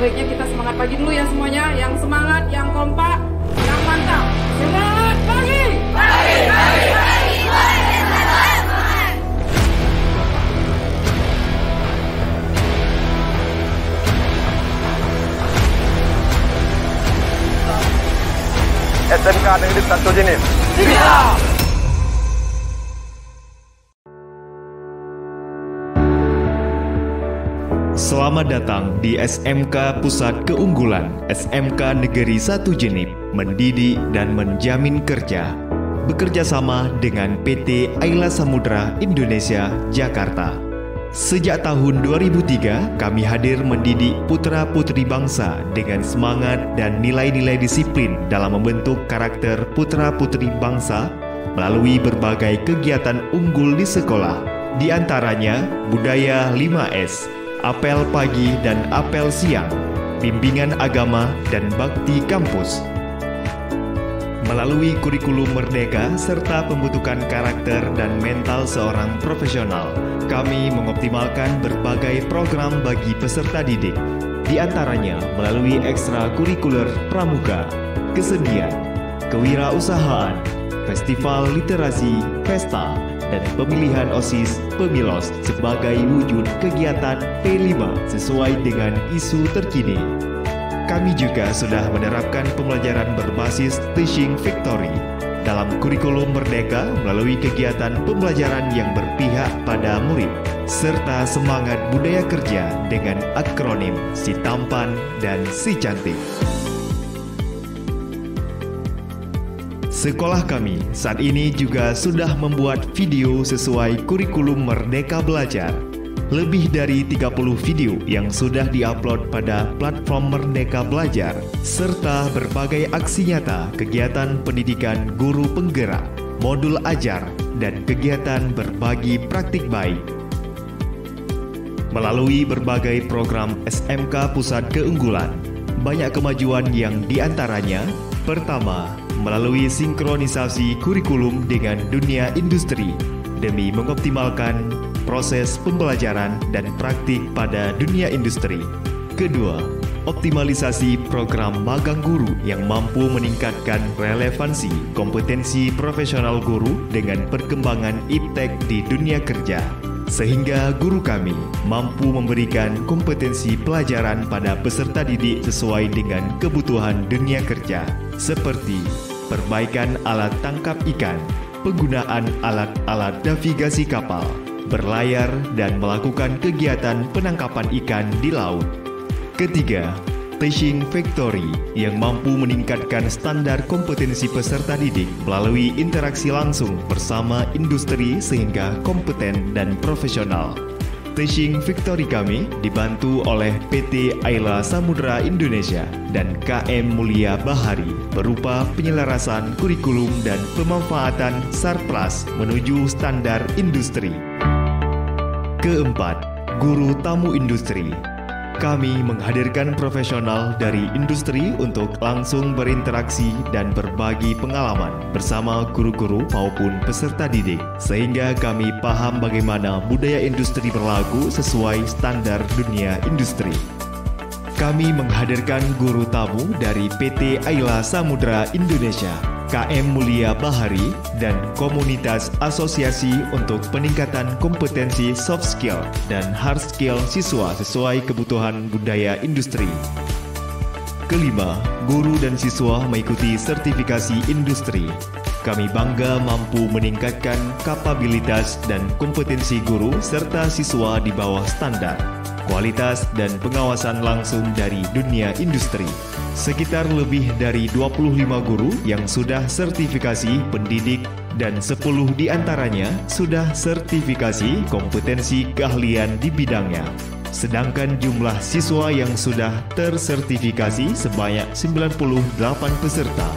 baiknya kita semangat pagi dulu ya semuanya. Yang semangat, yang kompak, yang mantap. Semangat pagi! Pagi, pagi, pagi, pagi, semangat! SMK Negeri 1 Jenip. Selamat datang di SMK Pusat Keunggulan SMK Negeri 1 Jenip, mendidik dan menjamin kerja. Bekerja sama dengan PT Ayla Samudra Indonesia, Jakarta. Sejak tahun 2003, kami hadir mendidik putra-putri bangsa dengan semangat dan nilai-nilai disiplin dalam membentuk karakter putra-putri bangsa melalui berbagai kegiatan unggul di sekolah. Di antaranya, budaya 5S, apel pagi dan apel siang, bimbingan agama dan bakti kampus. Melalui kurikulum merdeka serta pembentukan karakter dan mental seorang profesional, kami mengoptimalkan berbagai program bagi peserta didik, di antaranya melalui ekstrakurikuler pramuka, kesenian, kewirausahaan, festival literasi, pesta, dan pemilihan OSIS Pemilos sebagai wujud kegiatan P5 sesuai dengan isu terkini. Kami juga sudah menerapkan pembelajaran berbasis Teaching Victory dalam kurikulum merdeka melalui kegiatan pembelajaran yang berpihak pada murid, serta semangat budaya kerja dengan akronim Si Tampan dan Si Cantik. Sekolah kami saat ini juga sudah membuat video sesuai kurikulum Merdeka Belajar. Lebih dari 30 video yang sudah diupload pada platform Merdeka Belajar, serta berbagai aksi nyata kegiatan pendidikan guru penggerak, modul ajar, dan kegiatan berbagi praktik baik. Melalui berbagai program SMK Pusat Keunggulan, banyak kemajuan yang diantaranya: pertama, melalui sinkronisasi kurikulum dengan dunia industri demi mengoptimalkan proses pembelajaran dan praktik pada dunia industri. Kedua, optimalisasi program magang guru yang mampu meningkatkan relevansi kompetensi profesional guru dengan perkembangan iptek di dunia kerja, sehingga guru kami mampu memberikan kompetensi pelajaran pada peserta didik sesuai dengan kebutuhan dunia kerja, seperti perbaikan alat tangkap ikan, penggunaan alat-alat navigasi kapal, berlayar, dan melakukan kegiatan penangkapan ikan di laut. Ketiga, Teaching Victory yang mampu meningkatkan standar kompetensi peserta didik melalui interaksi langsung bersama industri sehingga kompeten dan profesional. Teaching Victory kami dibantu oleh PT Ayla Samudra Indonesia dan KM Mulia Bahari berupa penyelarasan kurikulum dan pemanfaatan Sarpras menuju standar industri. Keempat, guru tamu industri. Kami menghadirkan profesional dari industri untuk langsung berinteraksi dan berbagi pengalaman bersama guru-guru maupun peserta didik, sehingga kami paham bagaimana budaya industri berlaku sesuai standar dunia industri. Kami menghadirkan guru tamu dari PT Ayla Samudra Indonesia, KM Mulia Bahari, dan komunitas asosiasi untuk peningkatan kompetensi soft skill dan hard skill siswa sesuai kebutuhan budaya industri. Kelima, guru dan siswa mengikuti sertifikasi industri. Kami bangga mampu meningkatkan kapabilitas dan kompetensi guru serta siswa di bawah standar, kualitas, dan pengawasan langsung dari dunia industri. Sekitar lebih dari 25 guru yang sudah sertifikasi pendidik dan 10 diantaranya sudah sertifikasi kompetensi keahlian di bidangnya. Sedangkan jumlah siswa yang sudah tersertifikasi sebanyak 98 peserta.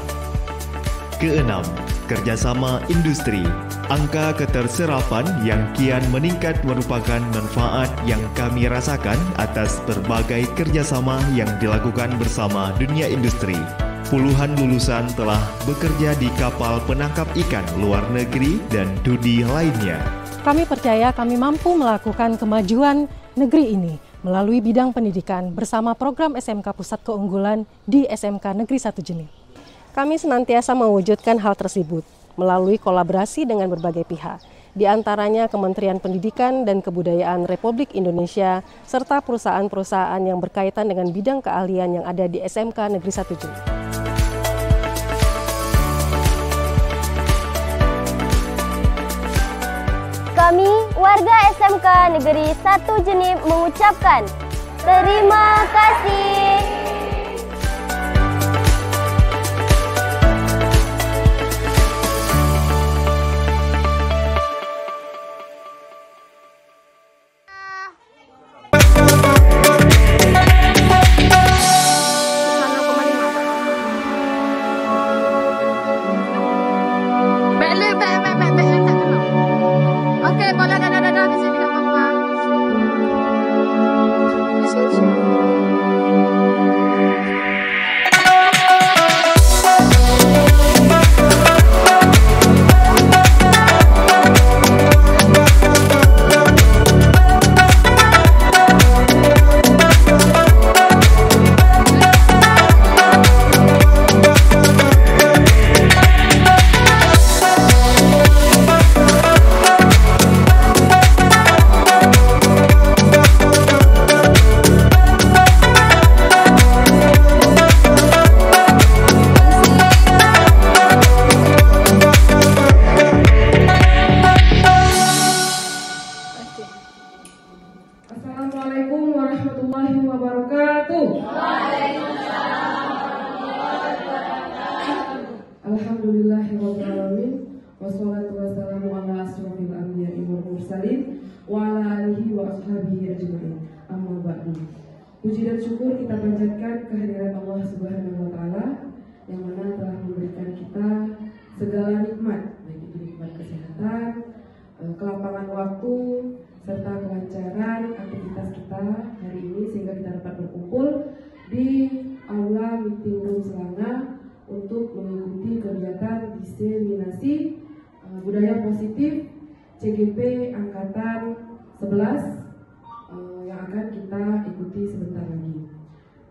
Keenam, kerjasama industri. Angka keterserapan yang kian meningkat merupakan manfaat yang kami rasakan atas berbagai kerjasama yang dilakukan bersama dunia industri. Puluhan lulusan telah bekerja di kapal penangkap ikan luar negeri dan studi lainnya. Kami percaya kami mampu melakukan kemajuan negeri ini melalui bidang pendidikan bersama program SMK Pusat Keunggulan di SMK Negeri 1 Jenin. Kami senantiasa mewujudkan hal tersebut melalui kolaborasi dengan berbagai pihak, di antaranya Kementerian Pendidikan dan Kebudayaan Republik Indonesia, serta perusahaan-perusahaan yang berkaitan dengan bidang keahlian yang ada di SMK Negeri 1 Jenin. Kami, warga SMK Negeri 1 Jenin mengucapkan terima kasih. Assalamualaikum warahmatullahi wabarakatuh. Alhamdulillahirabbil alamin wassalatu wassalamu ala asyrofil anbiya'i wal mursalin wa ala alihi wa ashabihi ajmain. Amma ba'du. Puji dan syukur kita panjatkan kehadiran Allah Subhanahu wa taala yang mana telah memberikan kita segala nikmat, baik itu nikmat kesehatan, kelapangan waktu, serta kelancaran aktivitas kita hari ini sehingga kita dapat berkumpul di aula meeting room Selangor untuk mengikuti kegiatan diseminasi budaya positif CGP Angkatan 11 yang akan kita ikuti sebentar lagi.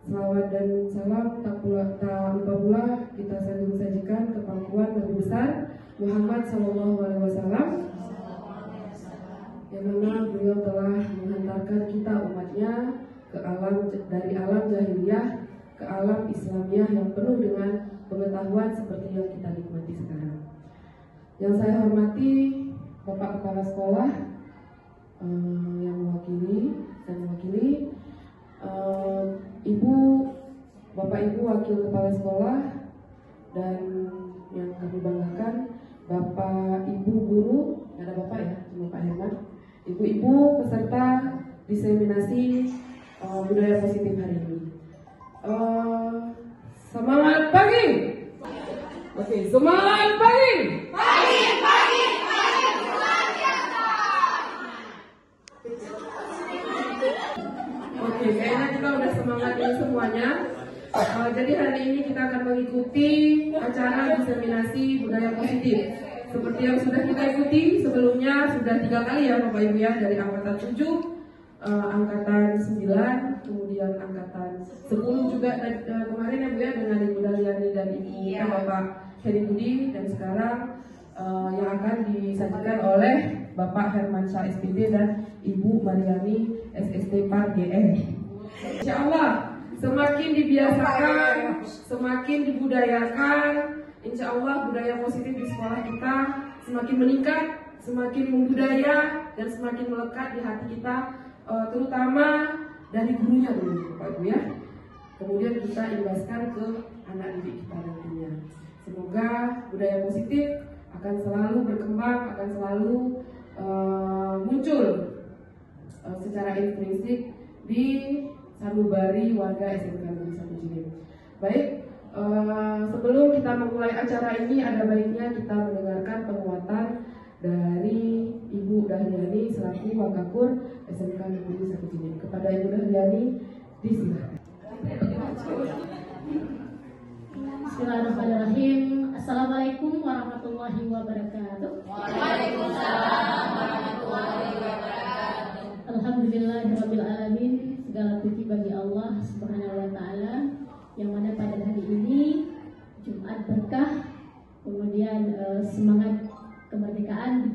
Selawat dan salam tak lupa pula kita sajikan ke pangkuan Nabi besar Muhammad SAW, yang mana beliau telah menghantarkan kita umatnya ke alam, dari alam jahiliyah ke alam Islamiyah yang penuh dengan pengetahuan seperti yang kita nikmati sekarang. Yang saya hormati Bapak Kepala Sekolah yang mewakili Ibu, Bapak Ibu Wakil Kepala Sekolah, dan yang kami banggakan Bapak Ibu Guru, nggak ada Bapak ya, cuma Pak Herman, Ibu-ibu peserta diseminasi budaya positif hari ini. Semangat pagi. Oke, semangat pagi. Pagi luar biasa. Oke, kayaknya kita udah semangat ini semuanya. Jadi hari ini kita akan mengikuti acara diseminasi budaya positif. Seperti yang sudah kita ikuti sebelumnya, sudah 3 kali ya Bapak Ibu ya, dari angkatan 7, angkatan 9, kemudian angkatan 10 juga kemarin ya Bu ya, dengan Ibu Daliani dan Ibu Bapak Heri Budi, dan sekarang yang akan disajikan oleh Bapak Hermansyah SPD dan Ibu Mariani SST Par GM. Insya Allah semakin dibiasakan, semakin dibudayakan, insya Allah budaya positif di sekolah kita semakin meningkat, semakin membudaya, dan semakin melekat di hati kita, terutama dari gurunya dulu Bapak Ibu ya. Kemudian kita imbaskan ke anak didik kita nantinya. Semoga budaya positif akan selalu berkembang, akan selalu muncul secara intrinsik di sanubari warga SMK Negeri 1 Jenin. Baik, sebelum kita memulai acara ini, ada baiknya kita mendengarkan penguatan dari Ibu Dahliani selaku Wakakur SMK Negeri 1 Jenin. Kepada Ibu Dahliani, disilakan. Bismillahirrahmanirrahim. Assalamualaikum warahmatullahi wabarakatuh. Waalaikumsalam warahmatullahi wabarakatuh. Alhamdulillahirabbil alamin.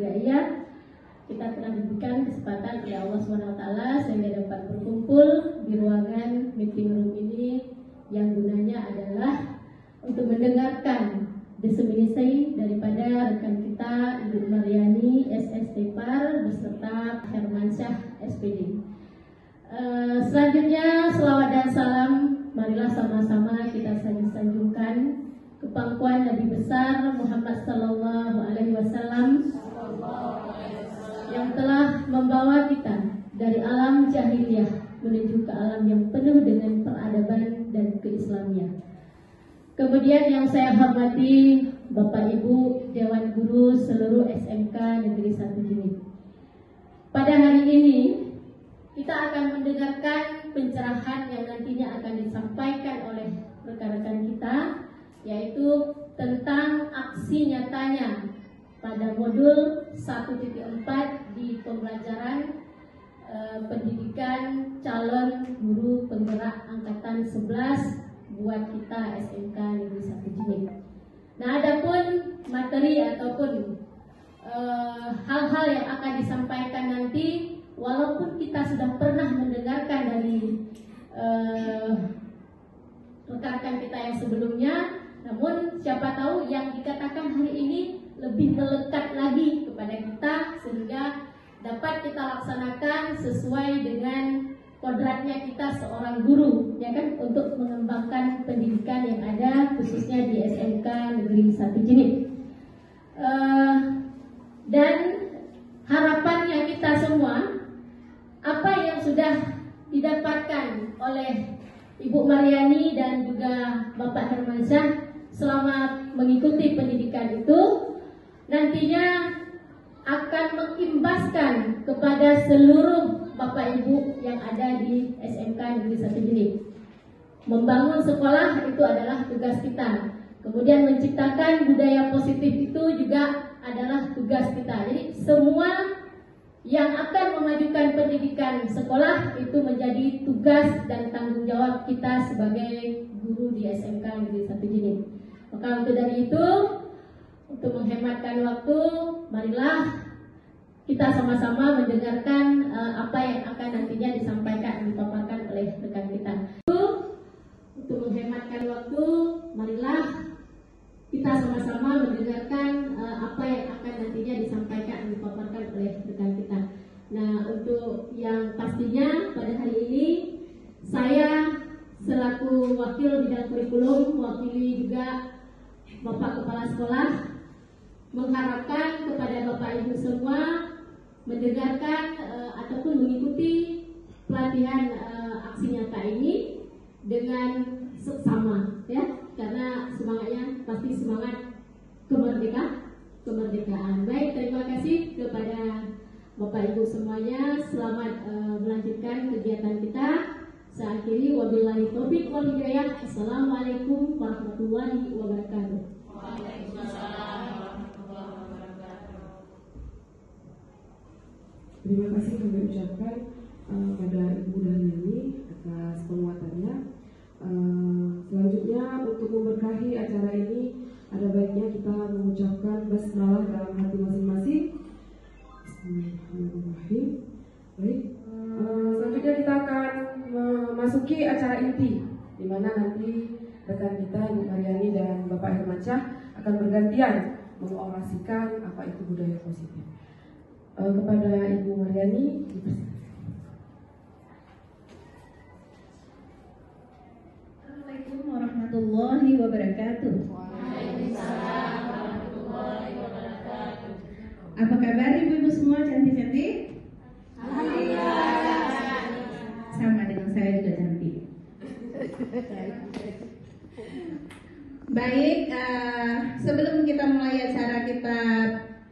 Ibtidaiyah, kita telah diberikan kesempatan oleh Allah SWT sehingga dapat berkumpul di ruangan meeting room ini yang gunanya adalah untuk mendengarkan disseminasi daripada rekan kita Ibu Maryani SS Tepar beserta Hermansyah SPD. Selanjutnya selawat dan salam marilah sama-sama kita sanjungkan ke pangkuan Nabi besar Muhammad sallallahu alaihi wasallam yang telah membawa kita dari alam jahiliyah menuju ke alam yang penuh dengan peradaban dan keislamian. Kemudian yang saya hormati Bapak Ibu Dewan Guru seluruh SMK Negeri 1 Jenit. Pada hari ini kita akan mendengarkan pencerahan yang nantinya akan disampaikan oleh rekan-rekan kita, yaitu tentang aksi nyatanya pada modul 1.4 di pembelajaran pendidikan calon guru penggerak angkatan 11 buat kita SMK Negeri 1 Jenit. Nah, adapun materi ataupun hal-hal yang akan disampaikan nanti, walaupun kita sudah pernah mendengarkan dari rekan-rekan kita yang sebelumnya, namun siapa tahu yang dikatakan hari ini lebih melekat lagi kepada kita sehingga dapat kita laksanakan sesuai dengan kodratnya kita seorang guru, ya kan, untuk mengembangkan pendidikan yang ada khususnya di SMK Negeri 1 Jenit. Dan harapannya kita semua, apa yang sudah didapatkan oleh Ibu Maryani dan juga Bapak Hermansyah selama mengikuti pendidikan itu nantinya akan mengimbaskan kepada seluruh Bapak Ibu yang ada di SMK Negeri 1 Jenit. Membangun sekolah itu adalah tugas kita. Kemudian menciptakan budaya positif itu juga adalah tugas kita. Jadi semua yang akan memajukan pendidikan sekolah itu menjadi tugas dan tanggung jawab kita sebagai guru di SMK Negeri 1 Jenit. Maka untuk dari itu, untuk menghematkan waktu, marilah kita sama-sama mendengarkan apa yang akan nantinya disampaikan, dipaparkan oleh rekan kita. Untuk menghematkan waktu, marilah kita sama-sama mendengarkan apa yang akan nantinya disampaikan, dipaparkan oleh rekan kita. Nah, untuk yang pastinya pada hari ini saya selaku wakil bidang kurikulum, mewakili juga Bapak Kepala Sekolah, mengharapkan kepada Bapak Ibu semua mendengarkan ataupun mengikuti pelatihan aksi nyata ini dengan seksama, ya, karena semangatnya pasti semangat kemerdekaan. Baik, terima kasih kepada Bapak Ibu semuanya. Selamat melanjutkan kegiatan kita. Saya akhiri, wabillahi taufiq wal hidayah. Assalamualaikum warahmatullahi wabarakatuh. Waalaikumsalam warahmatullahi wabarakatuh. Terima kasih kami ucapkan pada Ibu Daniani atas penguatannya. Selanjutnya untuk memberkahi acara ini, ada baiknya kita mengucapkan basmalah dalam hati masing-masing. Bismillahirrahmanirrahim. Baik. Selanjutnya kita akan memasuki acara inti, di mana nanti rekan kita Ibu Maryani dan Bapak Hermansyah akan bergantian mengorasikan apa itu budaya positif. Kepada Ibu Maryani, Assalamualaikum warahmatullahi wabarakatuh. Waalaikumsalam warahmatullahi wabarakatuh. Apa kabar ibu-ibu semua cantik-cantik? Alhamdulillah. Sama dengan saya juga cantik. Baik, sebelum kita mulai acara kita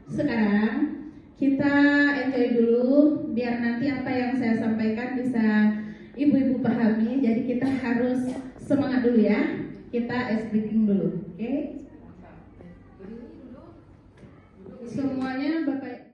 sekarang, kita enjoy dulu biar nanti apa yang saya sampaikan bisa ibu-ibu pahami. Jadi kita harus semangat dulu ya. Kita ice breaking dulu, oke? Semuanya Bapak.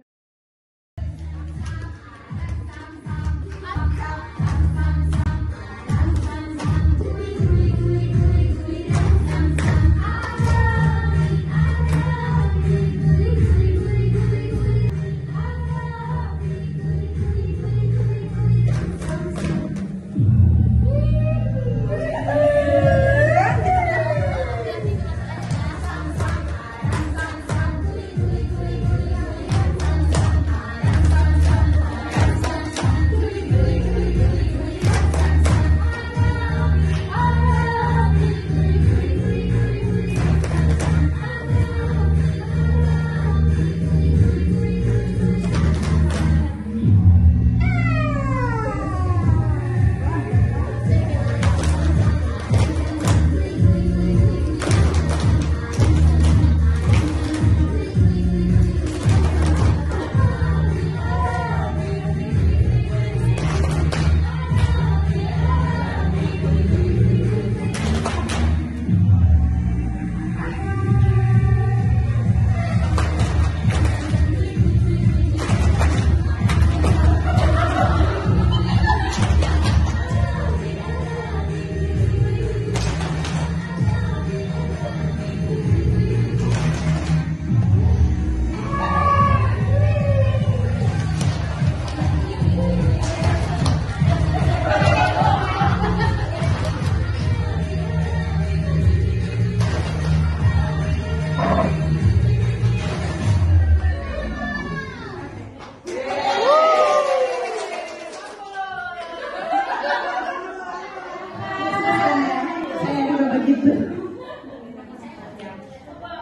begitu.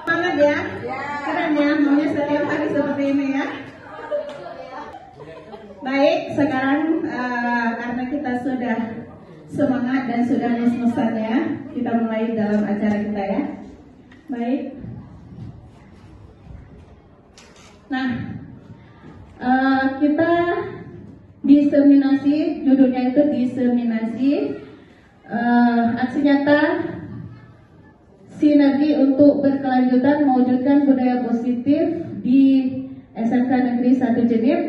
Semangat ya, keren ya, maunya setiap hari seperti ini ya. Baik, sekarang karena kita sudah semangat dan sudah mus-musan ya, kita mulai dalam acara kita ya. Baik. Nah, kita diseminasi, judulnya itu diseminasi aksi nyata sinergi untuk berkelanjutan mewujudkan budaya positif di SMK Negeri 1 Jenip,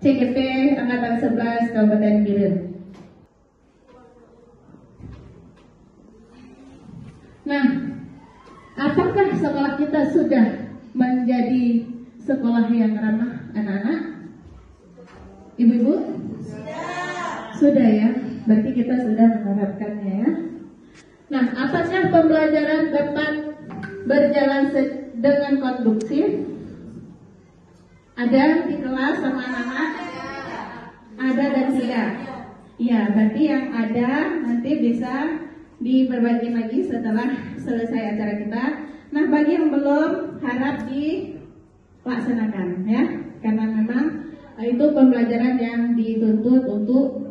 CGP Angkatan 11 Kabupaten Biren. Nah, apakah sekolah kita sudah menjadi sekolah yang ramah anak-anak? Ibu-ibu? Sudah ya, berarti kita sudah menerapkannya ya. Nah, apakah pembelajaran dapat berjalan dengan kondusif? Ada di kelas sama anak-anak? Ada dan tidak? Ya, berarti yang ada nanti bisa diperbagi lagi setelah selesai acara kita. Nah, bagi yang belum harap dilaksanakan ya, karena memang itu pembelajaran yang dituntut untuk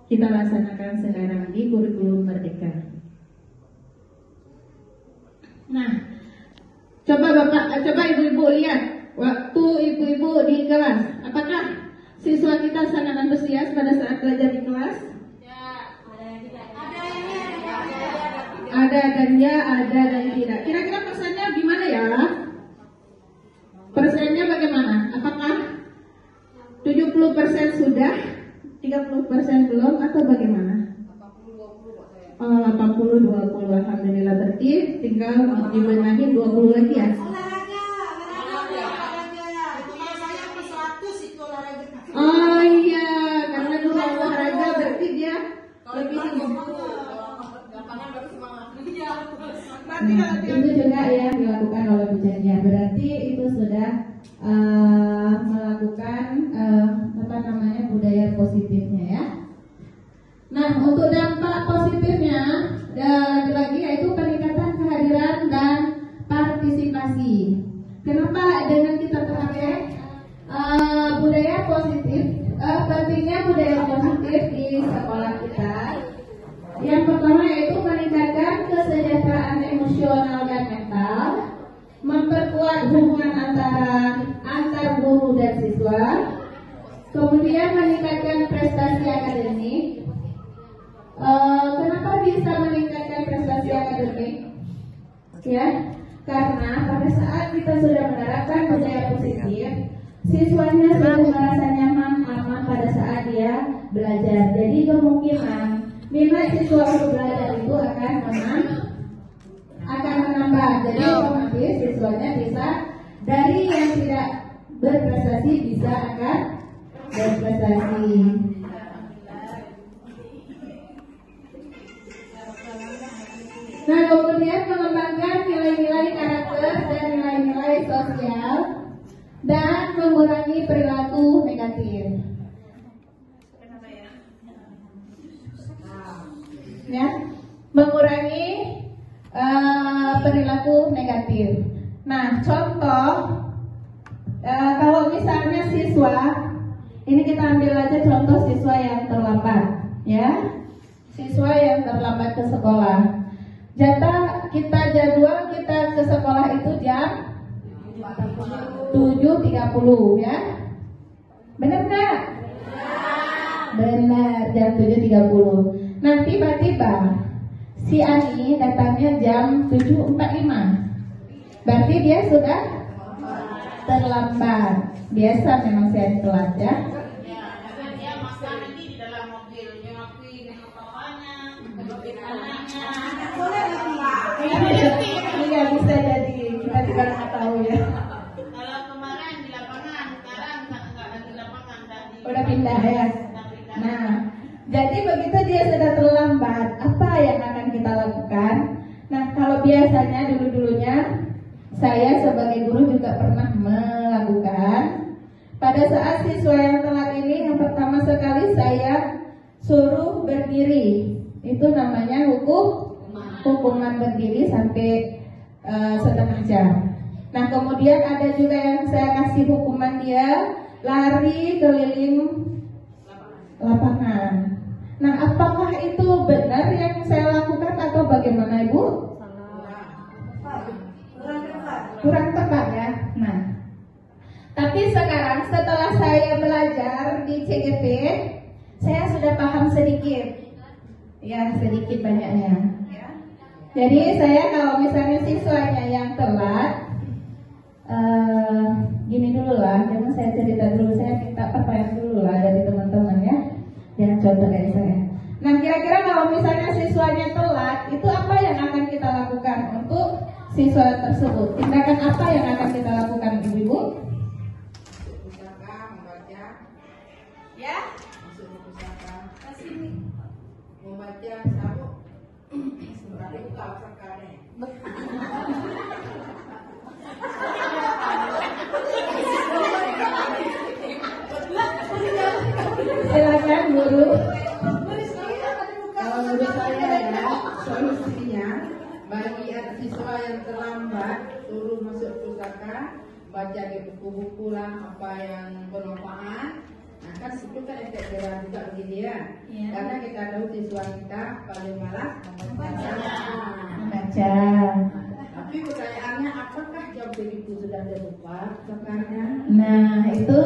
kita laksanakan sekarang di kurikulum Merdeka. Nah, coba ibu-ibu lihat waktu ibu-ibu di kelas, apakah siswa kita sangat antusias pada saat belajar di kelas? Ada dan ya, ada dan tidak. Kira-kira persennya gimana ya? Persennya bagaimana? Apakah 70% sudah, 30% belum, atau bagaimana? 80-20, alhamdulillah, berarti tinggal dibenahi 20 lagi ya. Oh iya, karena dulu olahraga berarti dia lebih itu juga yang dilakukan oleh Bu Jania. Berarti itu sudah melakukan budaya positifnya ya. Nah, untuk dampak positifnya lagi yaitu peningkatan kehadiran dan partisipasi. Kenapa dengan kita pakai budaya positif? Pentingnya budaya positif di sekolah kita. Yang pertama yaitu meningkatkan kesejahteraan emosional dan mental, memperkuat hubungan antar guru dan siswa, kemudian meningkatkan prestasi akademik. Kenapa bisa meningkatkan prestasi akademik? Ya, karena pada saat kita sudah menerapkan budaya positif, siswanya sudah merasa nyaman, aman pada saat dia belajar. Jadi kemungkinan minat siswa untuk belajar itu akan menambah. Jadi otomatis siswanya bisa dari yang tidak berprestasi bisa akan berprestasi. Nah, kemudian mengembangkan nilai-nilai karakter dan nilai-nilai sosial dan mengurangi perilaku negatif. Ya, mengurangi perilaku negatif. Nah, contoh kalau misalnya siswa, ini kita ambil aja contoh siswa yang terlambat, ya, siswa yang terlambat ke sekolah. Jadwal kita ke sekolah itu jam 7.30 ya. Benar nggak? Benar, jam 7.30. Nah, tiba-tiba si Ani datangnya jam 7.45. Berarti dia sudah terlambat. Biasa memang si Ani telat ya. Iya, bisa jadi kita juga nggak tahu ya. Kalau kemarin di lapangan, sekarang nggak lagi lapangan, udah pindah ya. Nah, jadi begitu dia sudah terlambat, apa yang akan kita lakukan? Nah, kalau biasanya dulu-dulunya saya sebagai guru juga pernah melakukan. Pada saat siswa yang telat ini, yang pertama sekali saya suruh berdiri. Itu namanya hukum hukuman berdiri sampai setengah jam. Nah, kemudian ada juga yang saya kasih hukuman dia lari keliling lapangan. Nah, apakah itu benar yang saya lakukan atau bagaimana, Ibu? Kurang tepat ya. Nah, tapi sekarang setelah saya belajar di CGP, saya sudah paham sedikit. Ya, sedikit banyaknya. Jadi saya kalau misalnya siswanya yang telat, gini dulu lah, jangan saya cerita dulu, saya minta pertanyaan dulu lah dari teman-teman ya, jangan contoh dari saya. Nah, kira-kira kalau misalnya siswanya telat, itu apa yang akan kita lakukan untuk siswa tersebut? Tindakan apa yang akan kita lakukan, Ibu-ibu? Masuk pustaka, membaca. Ya? Masuk pustaka. Membaca sabuk. Tapi buka pustaka nih. Silakan guru. Kalau menurut saya ya, solusinya bagi siswa yang terlambat suruh masuk pustaka, baca di buku-buku lah apa yang bermanfaat. Nah kan itu kan efek jerah juga bagi dia. Karena kita tahu siswa kita paling malas Membaca. Tapi pertanyaannya apakah jam begitu sudah terbuka sekarang? Nah, itu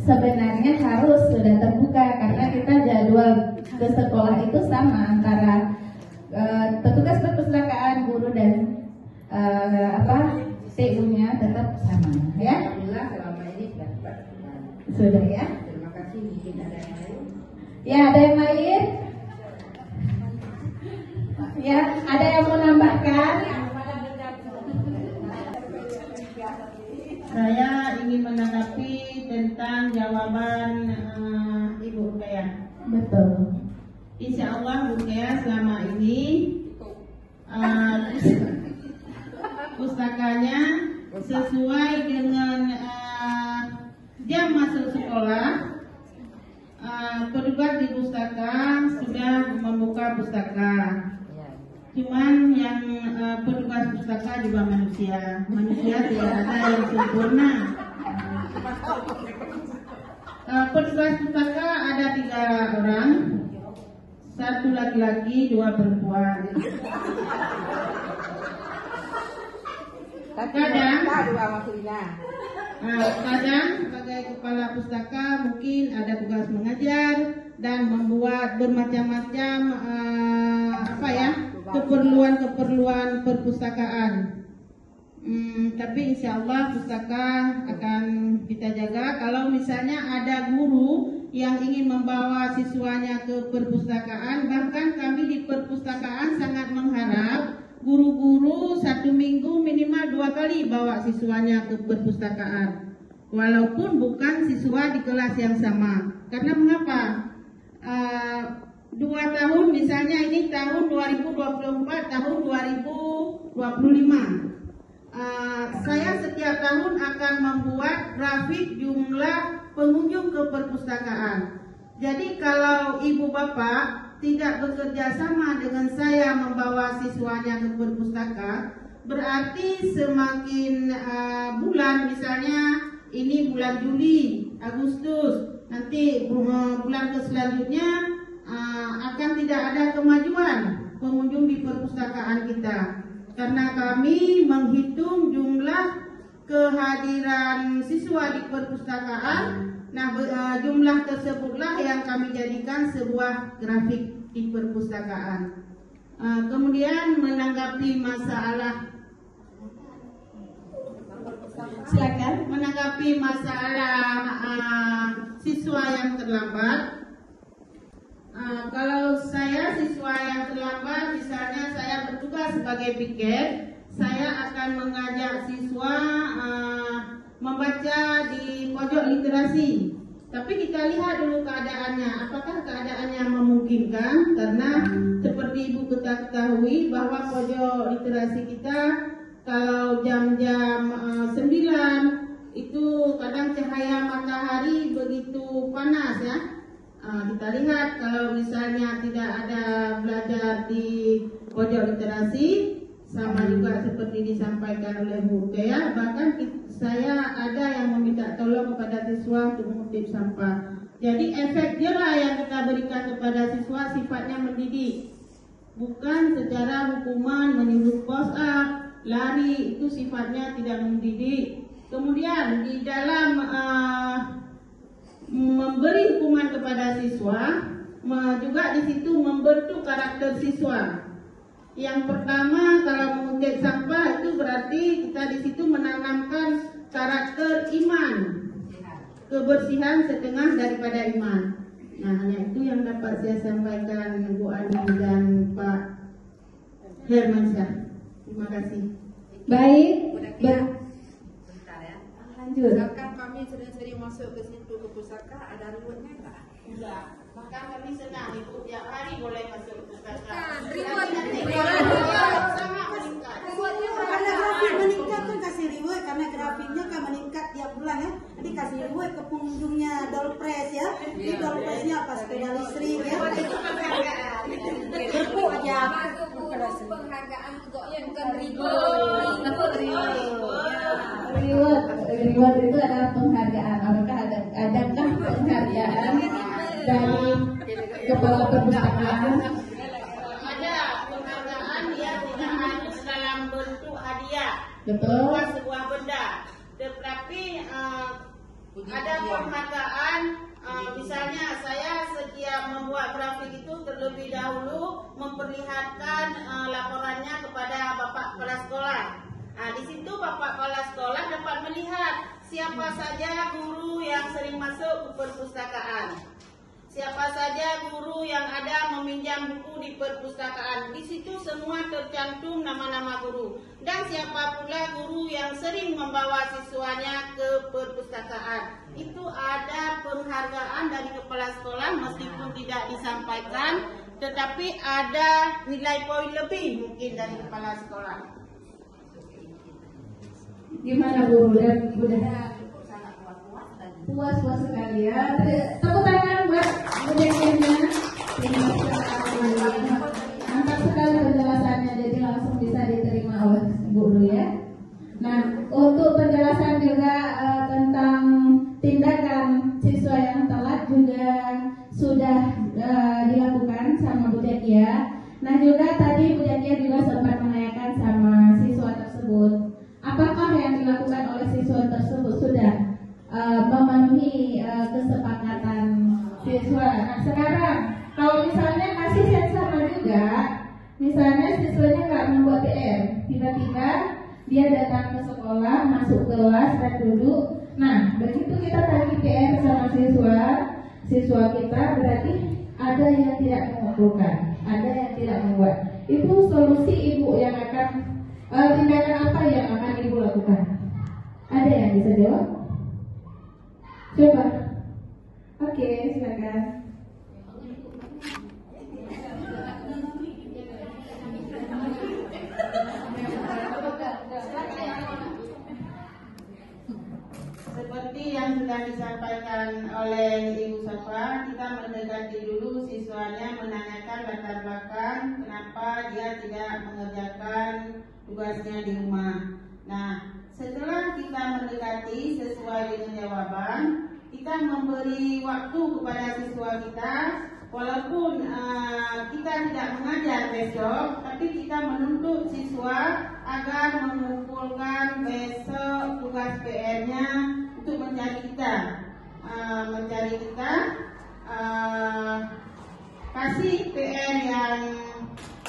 sebenarnya harus sudah terbuka karena kita jadwal ke sekolah itu sama antara petugas perpustakaan, guru dan TU-nya tetap sama, ya. Alhamdulillah selama ini dapat. Sudah ya. Terima kasih. Mungkin ada yang lain. Ya, ada yang lain? Ya, ada yang mau nambahkan? Saya ingin menanggapi tentang jawaban Ibu Rukayah. Betul. Insya Allah Rukayah selama ini pustakanya sesuai dengan jam masuk sekolah. Petugas di pustaka sudah membuka pustaka. Cuman yang petugas pustaka juga manusia tidak ada yang sempurna. Petugas pustaka ada 3 orang, 1 laki-laki, 2 perempuan. Kadang sebagai kepala pustaka mungkin ada tugas mengajar dan membuat bermacam-macam keperluan perpustakaan. Tapi insya Allah pustaka akan kita jaga. Kalau misalnya ada guru yang ingin membawa siswanya ke perpustakaan, bahkan kami di perpustakaan sangat mengharap guru-guru 1 minggu minimal 2 kali bawa siswanya ke perpustakaan, walaupun bukan siswa di kelas yang sama. Karena mengapa? 2 tahun misalnya ini tahun 2024, tahun 2025. Saya setiap tahun akan membuat grafik jumlah pengunjung ke perpustakaan. Jadi kalau ibu bapak tidak bekerja sama dengan saya membawa siswanya ke perpustaka, berarti semakin bulan, misalnya ini bulan Juli, Agustus, nanti bulan selanjutnya akan tidak ada kemajuan pengunjung di perpustakaan kita. Karena kami menghitung jumlah kehadiran siswa di perpustakaan. Nah, jumlah tersebutlah yang kami jadikan sebuah grafik di perpustakaan. Kemudian menanggapi masalah, silakan. Menanggapi masalah siswa yang terlambat. Kalau saya siswa yang terlambat, misalnya saya bertugas sebagai piket, saya akan mengajak siswa membaca di pojok literasi. Tapi kita lihat dulu keadaannya, apakah keadaannya memungkinkan? Karena seperti Ibu ketahui bahwa pojok literasi kita kalau jam-jam 9 itu kadang cahaya matahari begitu panas ya. Kita lihat kalau misalnya tidak ada belajar di pojok literasi, sama juga seperti disampaikan oleh Bu Kea. Bahkan saya ada yang meminta tolong kepada siswa untuk mengutip sampah. Jadi efek jerah yang kita berikan kepada siswa sifatnya mendidik, bukan secara hukuman menyuruh push up, lari, itu sifatnya tidak mendidik. Kemudian di dalam memberi hukuman kepada siswa, juga di situ membentuk karakter siswa. Yang pertama, kalau mengutip sampah itu berarti kita di situ menanamkan karakter iman, kebersihan setengah daripada iman. Nah, hanya itu yang dapat saya sampaikan Bu Ani dan Pak Hermansyah. Terima kasih. Baik. Bentar ya. Lanjut. Misalkan kami sering-sering masuk ke situ ke pusaka, ada rewardnya enggak? Enggak. Maka kami senang Ibu tiap hari boleh masuk ke pusaka. Reward sangat meningkat. Karena grafik meningkat kan kasih reward, karena grafiknya kan meningkat tiap bulan ya. Jadi kasih reward ke pengunjungnya Dolpres ya. Di Dolpresnya apa, sepeda listrik ya. Berpu aja. Penghargaan juga yang bukan reward. Reward itu adalah penghargaan. Apakah adakah penghargaan dari kepala perpustakaan? Ada penghargaan yang tidak harus dalam bentuk hadiah. Betul. Sebuah benda. Tetapi ada penghargaan. Misalnya saya setiap membuat grafik itu terlebih dahulu memperlihatkan laporannya kepada Bapak Kepala Sekolah. Nah, di situ Bapak Kepala Sekolah dapat melihat siapa saja guru yang sering masuk ke perpustakaan, siapa saja guru yang ada meminjam buku di perpustakaan. Di situ semua tercantum nama-nama guru dan siapa pula guru yang sering membawa siswanya ke perpustakaan. Itu ada penghargaan dari kepala sekolah meskipun tidak disampaikan, tetapi ada nilai poin lebih mungkin dari kepala sekolah. Gimana Bu? Udah puas sekali ya. Tepuk tangan buat Bu Dekirnya. Mantap sekali penjelasannya, jadi langsung bisa diterima oleh guru ya. Nah, untuk penjelasan juga tentang tindakan siswa yang telat juga sudah dilakukan sama Bu Dekia. Nah, juga tadi Bu Dekia juga sempat menanyakan sama siswa tersebut, apakah yang dilakukan oleh siswa tersebut sudah memenuhi kesepakatan siswa. Nah, sekarang kalau misalnya kasih yang sama juga, misalnya siswanya nggak membuat PR, tiba-tiba dia datang ke sekolah, masuk kelas dan duduk. Nah, begitu kita tagih PR sama siswa kita, berarti ada yang tidak mengumpulkan, ada yang tidak membuat. Itu solusi Ibu yang akan tindakan apa yang akan Ibu lakukan? Ada yang bisa jawab? Coba. Oke, silakan. Seperti yang sudah disampaikan oleh Ibu Safa, kita mendekati dulu siswanya, menanyakan latar belakang kenapa dia tidak mengerjakan tugasnya di rumah. Nah, setelah kita mendekati sesuai dengan jawaban, kita memberi waktu kepada siswa kita. Walaupun kita tidak mengajar besok, tapi kita menuntut siswa agar mengumpulkan besok tugas PR-nya untuk mencari kita, kasih PR yang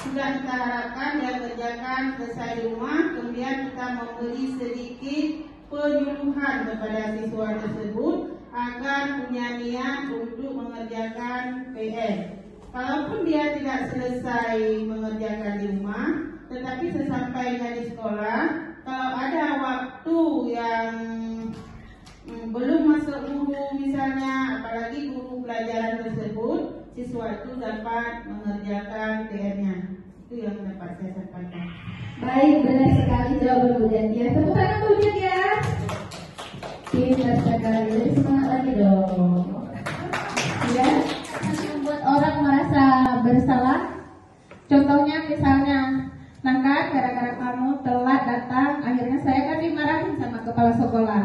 sudah kita harapkan dia kerjakan selesai di rumah. Kemudian kita memberi sedikit penyuluhan kepada siswa tersebut agar punya niat untuk mengerjakan PR. Kalaupun dia tidak selesai mengerjakan di rumah, tetapi sesampainya di sekolah, kalau ada waktu yang belum masuk guru misalnya, apalagi guru pelajaran tersebut, siswa itu dapat mengerjakan PR-nya. Itu yang dapat saya sampaikan. Baik, benar sekali jawaban Bu Jatia. Tepuk tangan Bu Jatia. Pintar sekali, jadi semangat lagi dong. Ya, membuat orang merasa bersalah. Contohnya misalnya, nah kan gara-gara kamu telat datang, akhirnya saya kan dimarahin sama kepala sekolah,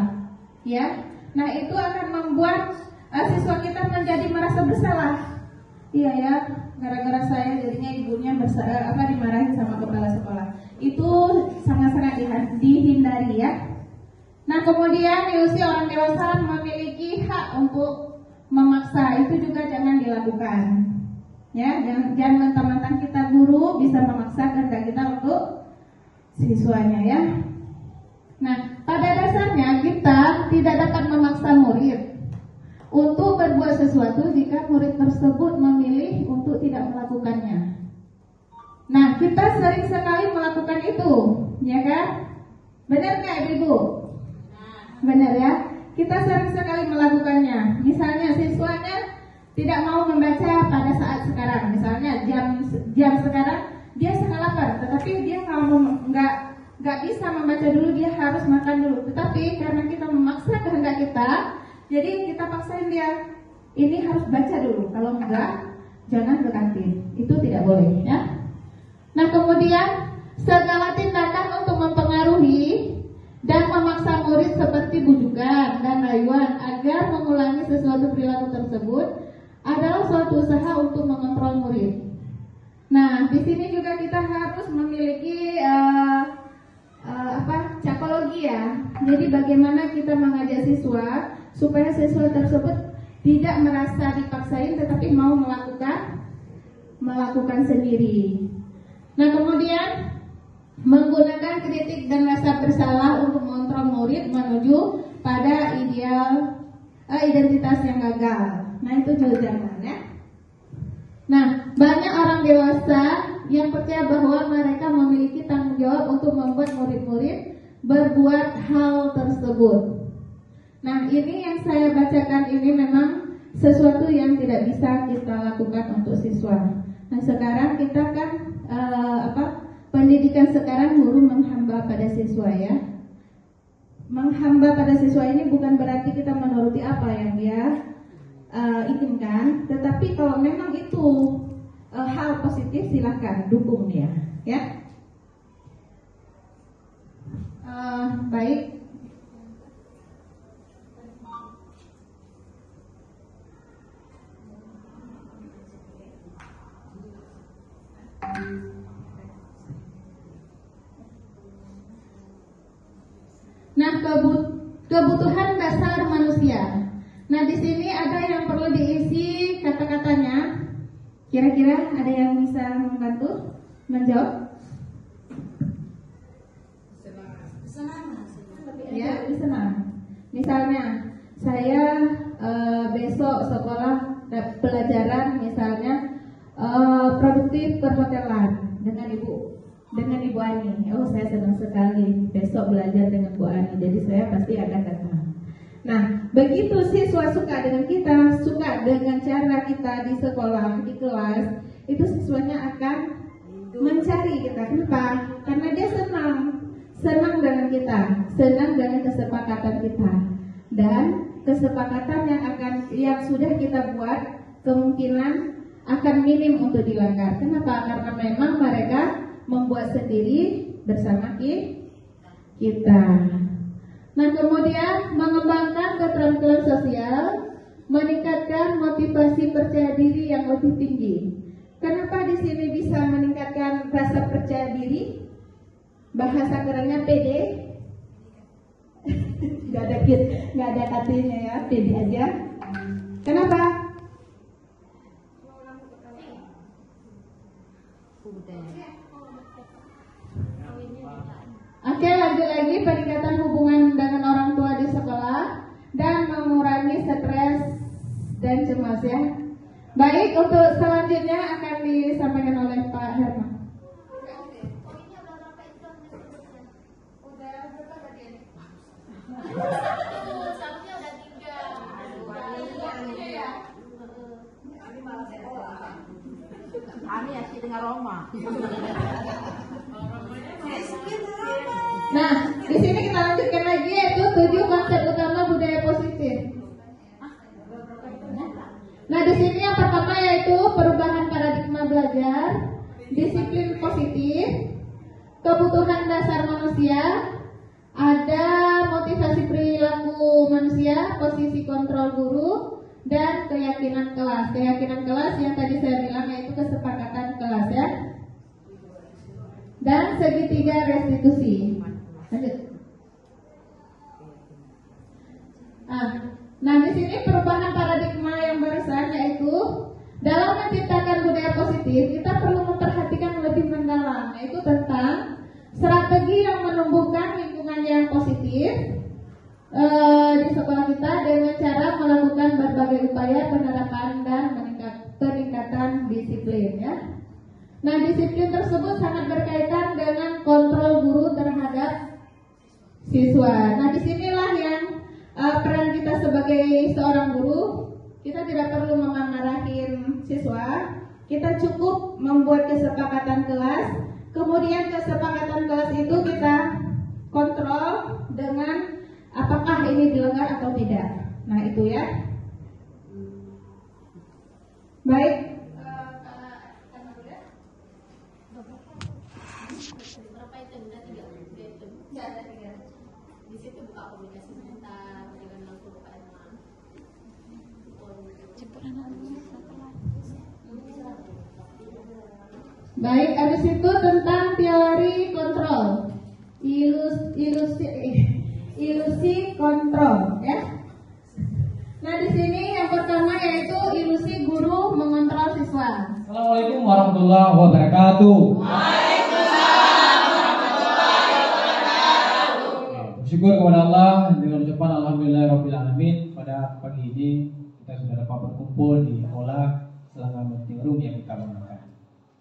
ya. Nah itu akan membuat siswa kita menjadi merasa bersalah. Iya ya, gara-gara saya jadinya ibunya dimarahin sama kepala sekolah. Itu sangat-sangat dihindari ya. Nah kemudian di usia orang dewasa memiliki hak untuk memaksa, itu juga jangan dilakukan. Ya, jangan mentang-mentang kita guru bisa memaksa kehendak kita untuk siswanya ya. Nah, pada dasarnya kita tidak dapat memaksa murid untuk berbuat sesuatu jika murid tersebut memilih untuk tidak melakukannya. Nah, kita sering sekali melakukan itu, ya kan? Benar nggak Ibu? Benar ya. Kita sering sekali melakukannya. Misalnya siswanya tidak mau membaca pada saat sekarang, misalnya jam sekarang dia setengah 8, tetapi dia nggak bisa membaca dulu, dia harus makan dulu. Tetapi karena kita memaksa kehendak kita, jadi kita paksain dia ini harus baca dulu. Kalau enggak, jangan ke kantin. Itu tidak boleh ya. Nah kemudian segala tindakan untuk mempengaruhi dan memaksa murid seperti bujukan dan rayuan agar mengulangi sesuatu perilaku tersebut adalah suatu usaha untuk mengontrol murid. Nah, di sini juga kita harus memiliki psikologi ya. Jadi bagaimana kita mengajak siswa supaya siswa tersebut tidak merasa dipaksain, tetapi mau melakukan sendiri. Nah, kemudian menggunakan kritik dan rasa bersalah untuk mengontrol murid menuju pada identitas yang gagal. Nah itu juga jangan ya. Nah banyak orang dewasa yang percaya bahwa mereka memiliki tanggung jawab untuk membuat murid-murid berbuat hal tersebut. Nah ini yang saya bacakan ini memang sesuatu yang tidak bisa kita lakukan untuk siswa. Nah sekarang kita kan pendidikan sekarang guru menghamba pada siswa ya. Menghamba pada siswa ini bukan berarti kita menuruti apa yang dia inginkan, tetapi kalau memang itu hal positif silahkan dukung dia ya. Baik. Nah, kebutuhan dasar manusia. Nah, di sini ada yang perlu diisi kata-katanya. Kira-kira ada yang bisa membantu menjawab? Ya, senang. Misalnya, saya besok sekolah pelajaran misalnya produktif perhotelan dengan Ibu Ani. Oh, saya senang sekali besok belajar dengan Bu Ani. Jadi saya pasti akan datang. Nah, begitu siswa suka dengan kita, suka dengan cara kita di sekolah, di kelas, itu siswanya akan mencari kita. Kenapa? Karena dia senang dengan kita, senang dengan kesepakatan kita, dan kesepakatan yang sudah kita buat kemungkinan akan minim untuk dilanggar. Kenapa? Karena memang mereka membuat sendiri bersama kita. Nah, kemudian mengembangkan keterampilan sosial, meningkatkan motivasi percaya diri yang lebih tinggi. Kenapa di sini bisa meningkatkan rasa percaya diri? Bahasa kerennya pede. Gak ada katanya ya, pede aja. Kenapa? Oke, lanjut lagi, peningkatan hubungan dengan orang tua di sekolah dan mengurangi stres dan cemas ya. Baik, untuk selanjutnya akan disampaikan oleh Pak Herman. Kami asik dengan Roma. Nah, di sini kita lanjutkan lagi yaitu 7 konsep utama budaya positif. Nah, di sini yang pertama yaitu perubahan paradigma belajar, disiplin kebutuhan dasar manusia, ada motivasi perilaku manusia, posisi kontrol guru, dan keyakinan kelas. Keyakinan kelas yang tadi saya bilang yaitu kesepakatan kelas ya. Dan segitiga restitusi. Lanjut. Nah di sini perubahan paradigma yang barusan yaitu dalam menciptakan budaya positif kita perlu memperhatikan lebih mendalam, yaitu tentang strategi yang menumbuhkan lingkungan yang positif di sekolah kita dengan cara melakukan berbagai upaya penerapan dan peningkatan disiplin ya. Nah disiplin tersebut sangat berkaitan dengan kontrol guru terhadap siswa. Nah disinilah yang peran kita sebagai seorang guru. Kita tidak perlu memarahin siswa, kita cukup membuat kesepakatan kelas, kemudian kesepakatan kelas itu kita kontrol dengan apakah ini dilanggar atau tidak. Nah itu ya. Baik. Di situ buka komunikasi sebentar dengan langsung Pak Herman. Baik, habis itu tentang teori kontrol, ilusi kontrol, ya. Nah di sini yang pertama yaitu ilusi guru mengontrol siswa. Assalamualaikum warahmatullahi wabarakatuh. Bersyukur kepada Allah dengan ucapan alhamdulillahirobbilalamin. Pada pagi ini kita sudah dapat berkumpul di aula selama meeting room yang kita gunakan.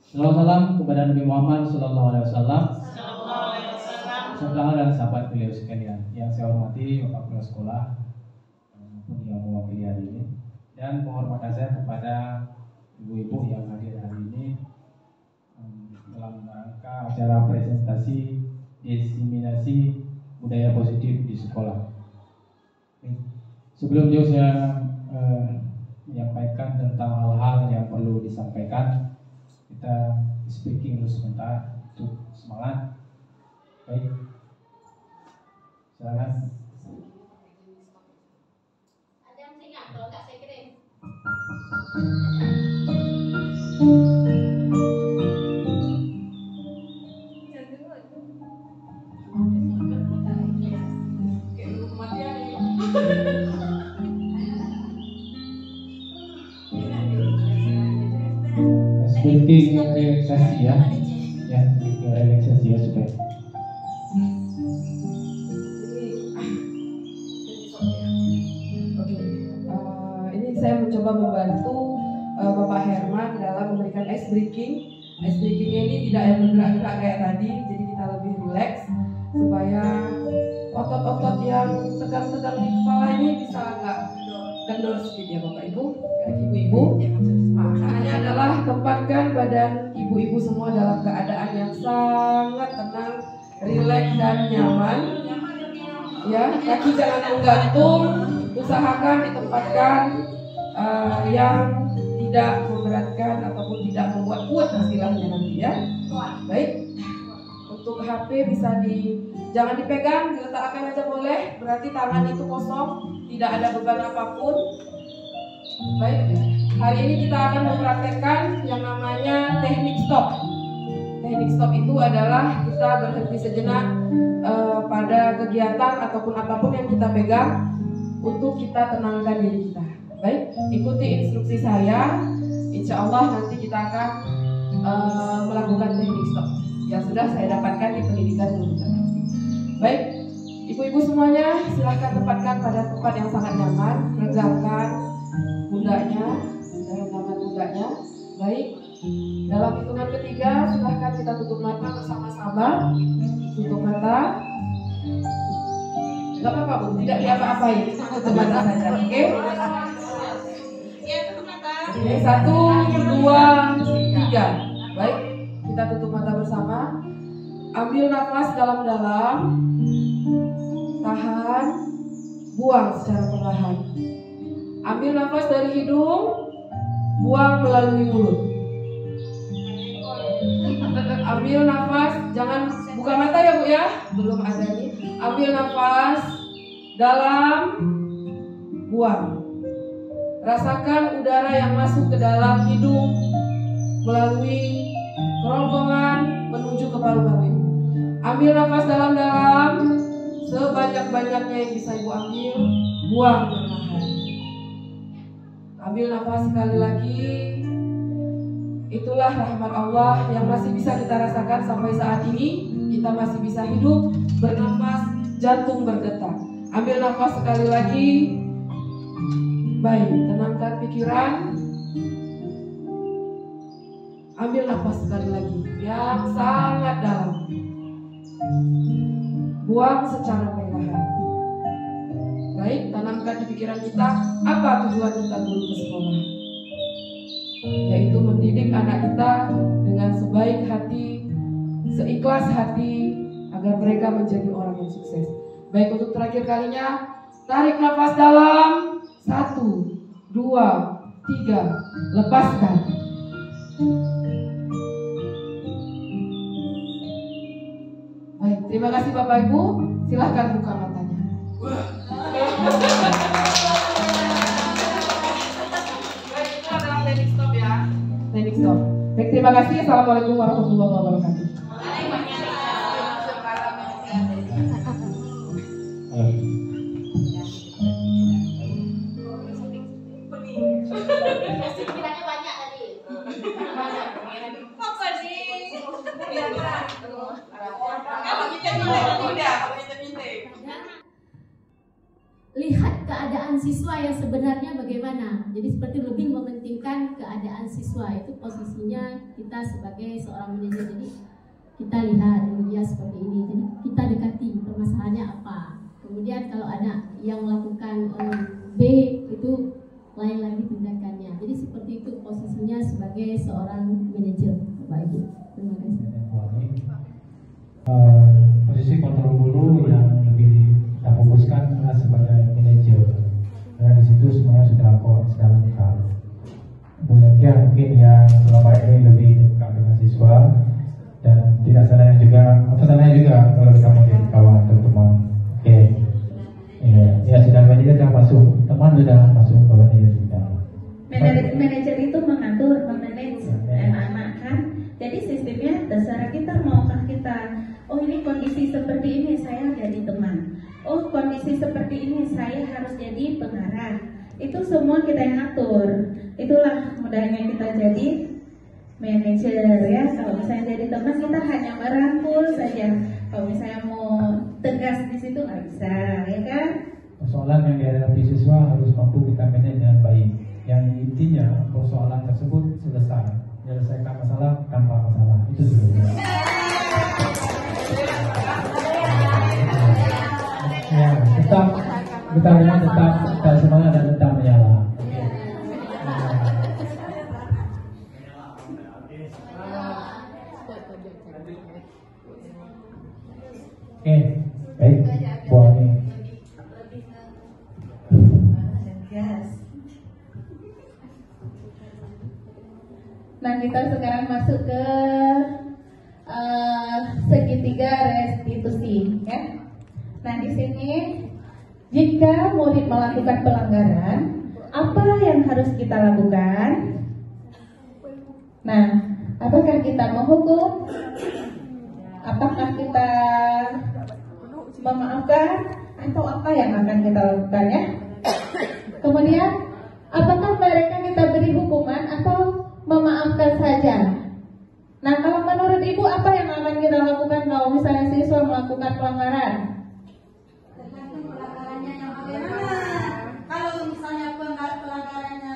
Salam kepada Nabi Muhammad SAW, serta dan sahabat beliau sekalian. Yang saya hormati Bapak Kepala Sekolah maupun yang mewakili hari ini, dan penghormatan saya kepada ibu-ibu yang hadir hari ini dalam rangka acara presentasi diseminasi budaya positif di sekolah. Sebelum jauh saya menyampaikan tentang hal-hal yang perlu disampaikan, kita speaking dulu sebentar untuk semangat. Baik, silakan. Ada yang ingat kalau nggak saya kirim. Speaking relaksasi ya, relaksasi ya supaya. Ini saya mencoba membantu Bapak Herman dalam memberikan ice breaking. Ice breakingnya ini tidak yang bergerak-gerak kayak tadi, jadi kita lebih rileks supaya otot-otot yang tegang-tegang di kepala ini bisa agak kendor sedikit ya Bapak Ibu, ibu-ibu. Nah, caranya adalah tempatkan badan ibu-ibu semua dalam keadaan yang sangat tenang, rileks dan nyaman. Ya, kaki jangan menggantung, usahakan ditempatkan yang tidak memberatkan ataupun tidak membuat kuat istilahnya nanti ya. Baik. Untuk HP bisa jangan dipegang, diletakkan aja boleh, berarti tangan itu kosong, tidak ada beban apapun. Baik, hari ini kita akan mempraktekkan yang namanya teknik stop. Teknik stop itu adalah kita berhenti sejenak pada kegiatan ataupun apapun yang kita pegang untuk kita tenangkan diri kita. Baik, ikuti instruksi saya, insya Allah nanti kita akan melakukan teknik stop yang sudah saya dapatkan di pendidikan guru. Baik, ibu-ibu semuanya silahkan tempatkan pada tempat yang sangat nyaman, regangkan pundaknya, nyaman pundaknya. Baik, dalam hitungan ketiga silahkan kita tutup mata bersama-sama. Tutup mata. Gak apa-apa Bu, tidak diapa-apain, tutup mata saja, oke? Oke, 1, 2, 3. Baik, kita tutup mata bersama. Ambil nafas dalam-dalam, tahan, buang secara perlahan. Ambil nafas dari hidung, buang melalui mulut. ambil nafas, jangan buka mata ya Bu ya, belum ada nih. Ambil nafas dalam, buang. Rasakan udara yang masuk ke dalam hidung melalui kerongkongan menuju ke paru-paru Ibu. Ambil nafas dalam-dalam, sebanyak-banyaknya yang bisa Ibu ambil, buang perlahan. Ambil nafas sekali lagi. Itulah rahmat Allah yang masih bisa kita rasakan sampai saat ini. Kita masih bisa hidup, bernafas, jantung berdetak. Ambil nafas sekali lagi. Baik, tenangkan pikiran. Ambil nafas sekali lagi yang sangat dalam. Buang secara perlahan. Baik, tanamkan di pikiran kita, apa tujuan kita dulu ke sekolah? Yaitu mendidik anak kita dengan sebaik hati, seikhlas hati, agar mereka menjadi orang yang sukses. Baik, untuk terakhir kalinya, tarik nafas dalam. 1, 2, 3, lepaskan. Baik, terima kasih Bapak Ibu. Silahkan buka matanya. Baik, itu adalah teknik stop ya. Teknik stop. Baik, terima kasih. Assalamualaikum warahmatullahi wabarakatuh. Lihat keadaan siswa yang sebenarnya bagaimana. Jadi seperti lebih mementingkan keadaan siswa. Itu posisinya kita sebagai seorang manajer. Jadi kita lihat dia seperti ini. Jadi kita dekati permasalahannya apa. Kemudian kalau ada yang melakukan B, itu lain lagi tindakannya. Jadi seperti itu posisinya sebagai seorang manajer. Bapak Ibu, terima kasih. Posisi kontrol guru yang lebih kita fokuskan adalah sebagai manajer. Karena di situ semuanya sudah lengkap. Mungkin yang selama ini lebih dekat dengan siswa dan tidak salahnya juga, kalau kita menjadi kawan atau teman. Oke. Ya sudah manajer sudah masuk, teman sudah masuk ke manajer kita. Manajer itu mengatur, memanage anak-anak kan. Jadi sistemnya terserah kita, maukah kita, oh ini kondisi seperti ini saya jadi teman, oh kondisi seperti ini saya harus jadi pengarah. Itu semua kita yang atur. Itulah mudahnya kita jadi manajer ya. Kalau misalnya jadi teman kita hanya merangkul saja. Kalau misalnya mau tegas di situ nggak bisa, ya kan? Persoalan yang dihadapi siswa harus mampu kita manage dengan baik. Yang intinya persoalan tersebut selesai. Menyelesaikan masalah tanpa masalah. Itu sebetulnya. Ya, kita memang tetap semangat dan tetap menyala. Oke, baik, Bu Ani. Nah, kita sekarang masuk ke segitiga restitusi, ya. Nah, di sini jika murid melakukan pelanggaran, apa yang harus kita lakukan? Nah, apakah kita menghukum? Apakah kita memaafkan? Atau apa yang akan kita lakukan, ya? Kemudian, apakah mereka kita beri hukuman atau memaafkan saja? Nah, kalau menurut Ibu apa yang akan kita lakukan kalau misalnya siswa melakukan pelanggaran? Tergantung pelanggarannya yang bagaimana. Kalau misalnya pelanggarannya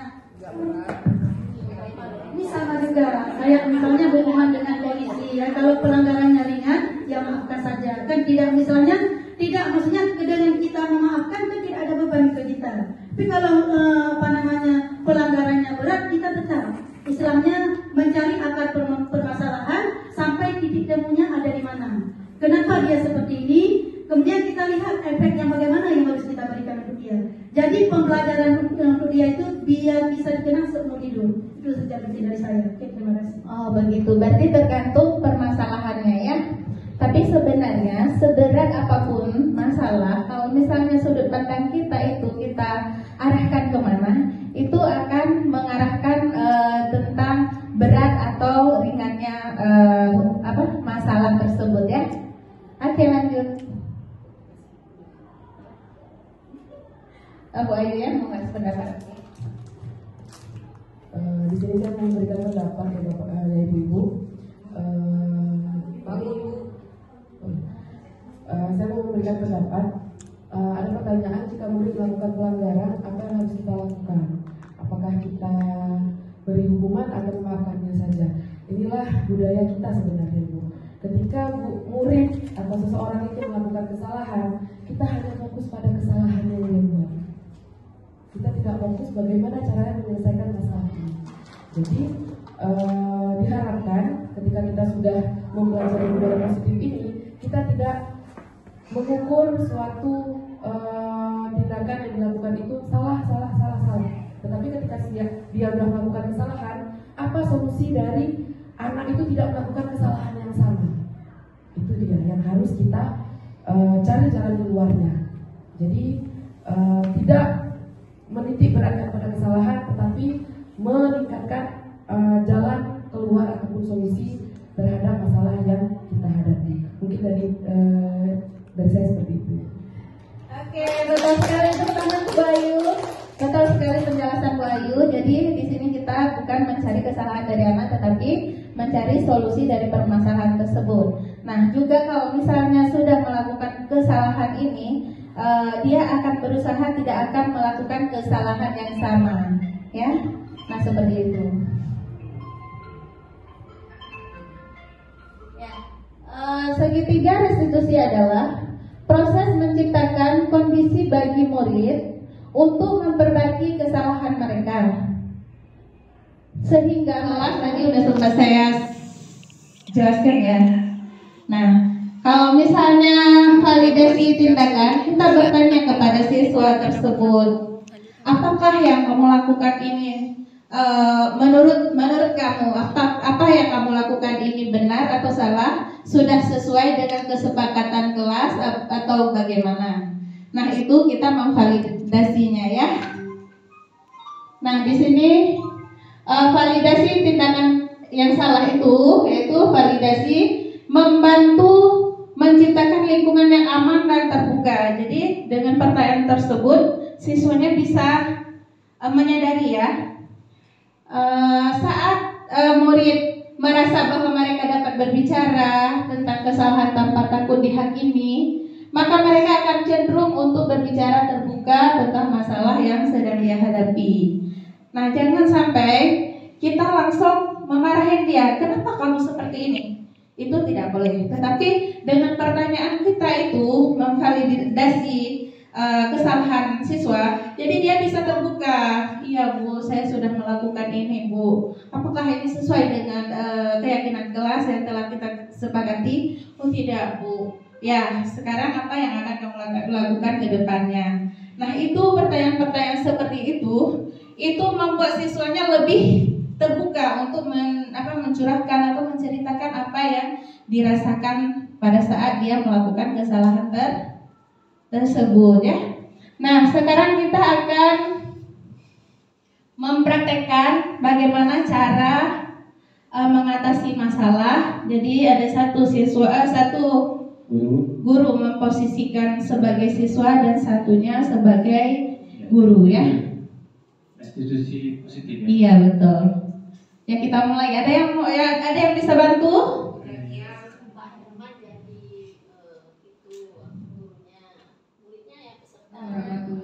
ini sama juga kayak misalnya hubungan dengan polisi ya. Kalau pelanggarannya ringan ya maafkan saja. Kan tidak misalnya tidak maksudnya dengan kita memaafkan kan tidak ada beban ke kita. Tapi kalau pelanggarannya berat kita tetap istilahnya mencari akar permasalahan sampai titik temunya ada di mana. Kenapa dia seperti ini? Kemudian kita lihat efek yang bagaimana yang harus kita berikan untuk dia. Jadi pembelajaran untuk dia itu biar bisa dikenang seumur hidup. Itu saja dari saya. Oke, terima kasih. Oh begitu. Berarti tergantung permasalahan Tapi sebenarnya seberat apapun masalah, kalau misalnya sudut pandang kita itu kita arahkan kemana, itu akan mengarahkan tentang berat atau ringannya masalah tersebut ya. Oke, lanjut. Bu Ayu ya, mau ngasih pendapat. Di sini saya mau memberikan pendapat ya Bapak dan Ibu. Saya mau memberikan pendapat. Ada pertanyaan, jika murid melakukan pelanggaran, apa yang harus kita lakukan? Apakah kita beri hukuman atau memaafkannya saja? Inilah budaya kita sebenarnya, Bu. Ketika murid atau seseorang itu melakukan kesalahan, kita hanya fokus pada kesalahan yang dia buat. Kita tidak fokus bagaimana caranya menyelesaikan masalah ini. Jadi diharapkan ketika kita sudah mempelajari budaya positif ini, kita tidak mengukur suatu tindakan yang dilakukan itu salah. Tetapi ketika dia sudah melakukan kesalahan, apa solusi dari anak itu tidak melakukan kesalahan yang sama? Itu dia yang harus kita cari jalan keluarnya. Jadi tidak menitik beratkan pada kesalahan, tetapi meningkatkan jalan keluar ataupun solusi terhadap masalah yang kita hadapi. Mungkin dari saya seperti itu. Oke, betul sekali tepuk tangan Bu Ayu. Betul sekali penjelasan Bu Ayu. Jadi di sini kita bukan mencari kesalahan dari anak, tetapi mencari solusi dari permasalahan tersebut. Nah, juga kalau misalnya sudah melakukan kesalahan ini, dia akan berusaha tidak akan melakukan kesalahan yang sama, ya. Nah, seperti itu. Ya. Segitiga restitusi adalah proses menciptakan kondisi bagi murid untuk memperbaiki kesalahan mereka. Sehingga tadi udah sempat saya jelaskan ya. Nah, kalau misalnya validasi tindakan, kita bertanya kepada siswa tersebut, apakah yang kamu lakukan ini menurut kamu, apa yang kamu lakukan ini benar atau salah, sudah sesuai dengan kesepakatan kelas atau bagaimana? Nah, itu kita memvalidasinya ya. Nah, di sini validasi tindakan yang salah itu yaitu validasi membantu menciptakan lingkungan yang aman dan terbuka. Jadi dengan pertanyaan tersebut siswanya bisa menyadari ya, saat murid merasa bahwa mereka dapat berbicara tentang kesalahan tanpa takut dihakimi, maka mereka akan cenderung untuk berbicara terbuka tentang masalah yang sedang dia hadapi. Nah, jangan sampai kita langsung memarahin dia, kenapa kamu seperti ini? Itu tidak boleh. Tetapi dengan pertanyaan kita itu memvalidasi kesalahan siswa, jadi dia bisa terbuka. Iya Bu, saya sudah melakukan ini Bu. Apakah ini sesuai dengan keyakinan kelas yang telah kita sepakati? Oh tidak Bu. Ya, sekarang apa yang akan kamu lakukan ke depannya? Nah, itu pertanyaan-pertanyaan seperti itu membuat siswanya lebih terbuka untuk mencurahkan atau menceritakan apa yang dirasakan pada saat dia melakukan kesalahan tersebut ya. Nah, sekarang kita akan mempraktekkan bagaimana cara mengatasi masalah. Jadi ada satu guru memposisikan sebagai siswa dan satunya sebagai guru ya. Restitusi positif ya? Iya betul. Ya kita mulai. Ada yang bisa bantu?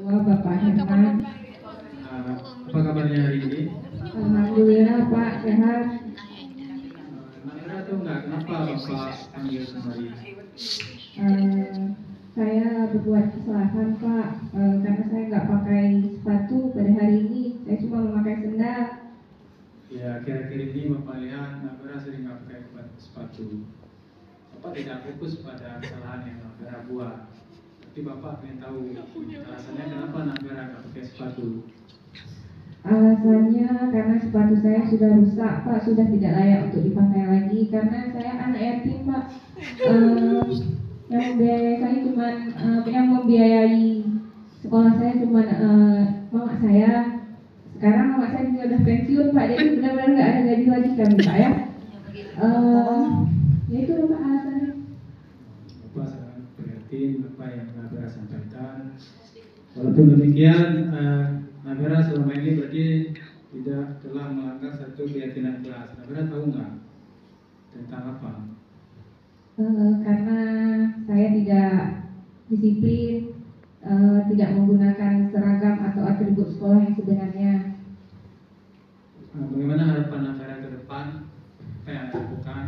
Bapak Herman. Apa kabarnya hari ini? Alhamdulillah Pak, sehat. Nanggra atau enggak? Kenapa Bapak panggil kembali? Saya berbuat kesalahan Pak, karena saya nggak pakai sepatu pada hari ini. Saya cuma memakai sendal. Ya, akhir-akhir ini Bapak lihat Nanggra sering nggak pakai sepatu. Bapak tidak fokus pada kesalahan yang Nanggra buat. Tapi Bapak ingin tahu alasannya kenapa Nanggra nggak pakai sepatu. Alasannya karena sepatu saya sudah rusak, Pak, sudah tidak layak untuk dipakai lagi karena saya anak yatim, Pak. Yang membiayai saya cuma yang membiayai sekolah saya cuma mama saya. Sekarang mama saya juga udah pensiun, Pak, jadi benar-benar nggak ada gaji lagi kami, Pak, ya. Ya itu Pak alasannya. Bapak sangat prihatin apa yang Nabila sampaikan. Walaupun demikian, Nabila selama ini berarti tidak telah melanggar satu keyakinan kelas. Nabila tahu nggak tentang apa? Karena saya tidak disiplin, tidak menggunakan seragam atau atribut sekolah yang sebenarnya. Bagaimana harapan Nabila ke depan? Apa yang Anda lakukan?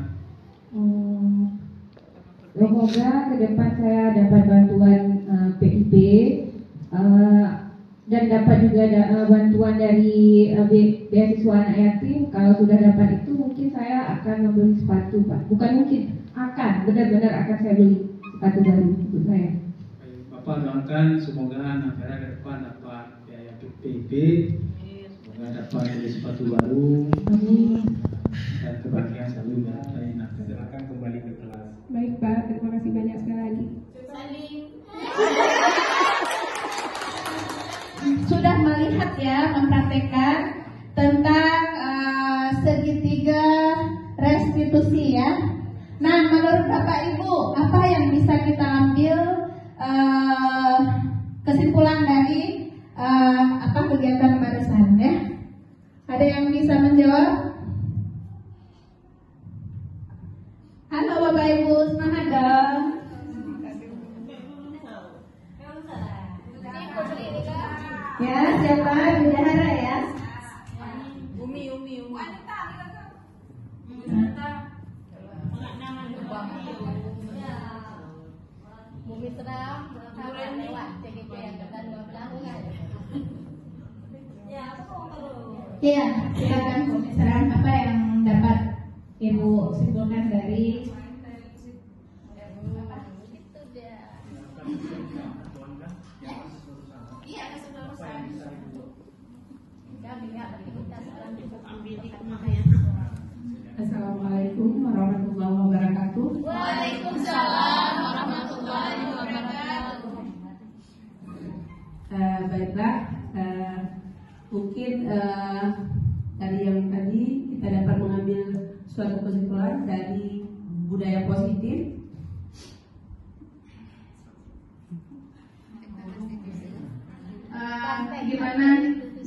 Semoga ke depan saya dapat bantuan PIP dan dapat juga bantuan dari beasiswa anak yatim. Kalau sudah dapat itu mungkin saya akan membeli sepatu, Pak. Bukan mungkin, akan, benar-benar akan saya beli sepatu baru untuk saya. Bapak doakan semoga Nabila ke depan dapat biaya PIP, semoga dapat beli sepatu baru. Amin. Dan kebahagiaan selalu menyertai Nabila. Silakan kembali ke kelas. Baik Pak, terima kasih banyak sekali lagi. Sudah melihat ya, mempraktekkan tentang segitiga restitusi ya. Nah, menurut Bapak Ibu, apa yang bisa kita ambil kesimpulan dari kegiatan barusan ya? Ada yang bisa menjawab? Halo Bapak Ibu, semangat dong. Ya, siapa? Bidahara ya? Umi. Bumi Seram, lewat CGP yang dekat 12 kan. Iya, silakan Bu Seram, apa yang dapat Ibu simpulkan dari Assalamualaikum warahmatullahi wabarakatuh. Waalaikumsalam warahmatullahi wabarakatuh. Baiklah, mungkin dari yang tadi kita dapat mengambil suatu kesimpulan dari budaya positif.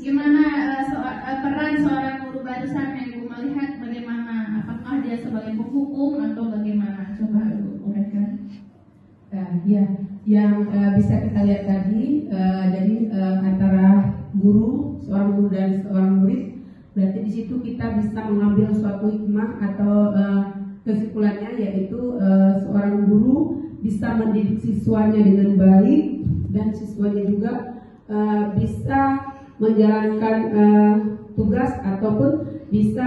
Gimana peran seorang guru barusan yang Ibu melihat bagaimana? Apakah dia sebagai penghukum atau bagaimana? Coba Ibu uraikan. Ya, yang bisa kita lihat tadi, jadi antara seorang guru dan seorang murid, berarti di situ kita bisa mengambil suatu hikmah atau kesimpulannya, yaitu seorang guru bisa mendidik siswanya dengan baik dan siswanya juga bisa menjalankan tugas ataupun bisa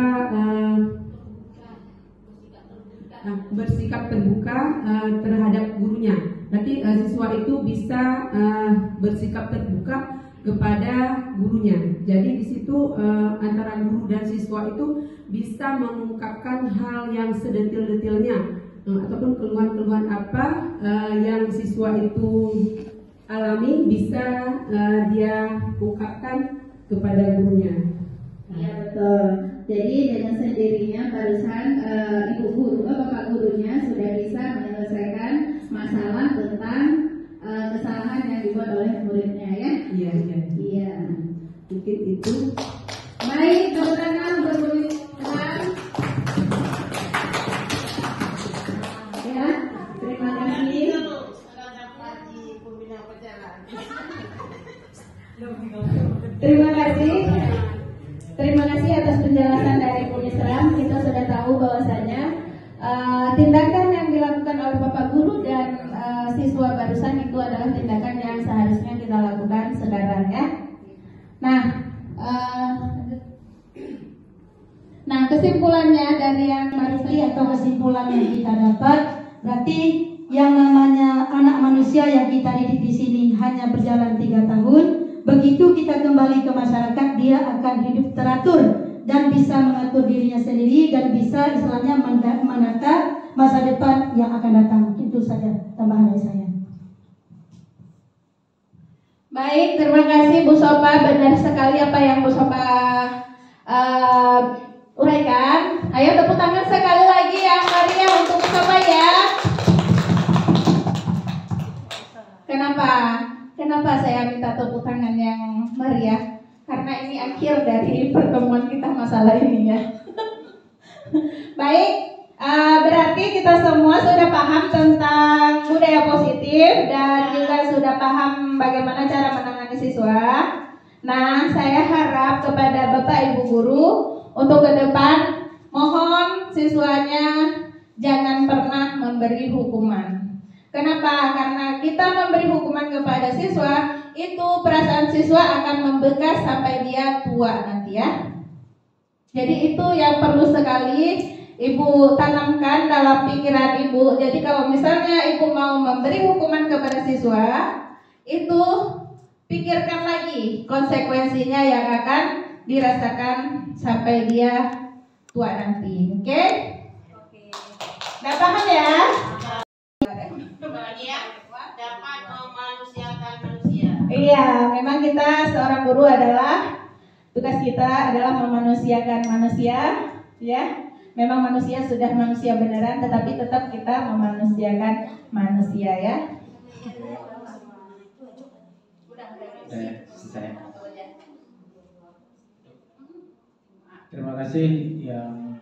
bersikap terbuka terhadap gurunya. Nanti siswa itu bisa bersikap terbuka kepada gurunya. Jadi di situ antara guru dan siswa itu bisa mengungkapkan hal yang sedetil-detilnya ataupun keluhan-keluhan apa yang siswa itu alami, bisa dia ungkapkan kepada gurunya. Iya betul. Jadi dengan sendirinya barusan ibu guru, bapak gurunya sudah bisa menyelesaikan masalah tentang kesalahan yang dibuat oleh muridnya ya. Iya. Mungkin itu. Baik, tepuk tangan berbunyi keras. Ya, terima kasih. Terima kasih atas penjelasan dari Bu Nisram. Kita sudah tahu bahwasanya tindakan yang dilakukan oleh Bapak Guru dan siswa barusan itu adalah tindakan yang seharusnya kita lakukan sekarang ya. Nah, kesimpulannya dari yang barusan atau kesimpulan yang kita dapat, berarti yang namanya anak manusia yang kita didik di sini hanya berjalan 3 tahun, begitu kita kembali ke masyarakat, dia akan hidup teratur dan bisa mengatur dirinya sendiri dan bisa istilahnya menata masa depan yang akan datang. Itu saja tambahan dari saya. Baik, terima kasih Bu Sopa. Benar sekali apa yang Bu Sopa uraikan. Ayo tepuk tangan sekali lagi yang meriah untuk Bu Sopa ya. Kenapa saya minta tepuk tangan yang meriah? Karena ini akhir dari pertemuan kita masalah ini ya. Baik, berarti kita semua sudah paham tentang budaya positif dan juga sudah paham bagaimana cara menangani siswa. Nah, saya harap kepada Bapak Ibu Guru untuk ke depan mohon siswanya jangan pernah memberi hukuman. Kenapa? Karena kita memberi hukuman kepada siswa, itu perasaan siswa akan membekas sampai dia tua nanti ya. Jadi itu yang perlu sekali Ibu tanamkan dalam pikiran Ibu. Jadi kalau misalnya Ibu mau memberi hukuman kepada siswa, itu pikirkan lagi konsekuensinya yang akan dirasakan sampai dia tua nanti. Oke? Nah, paham ya? Dapat memanusiakan manusia. Iya, memang kita seorang guru adalah tugas kita adalah memanusiakan manusia, ya. Memang manusia sudah manusia beneran, tetapi tetap kita memanusiakan manusia ya. Terima kasih yang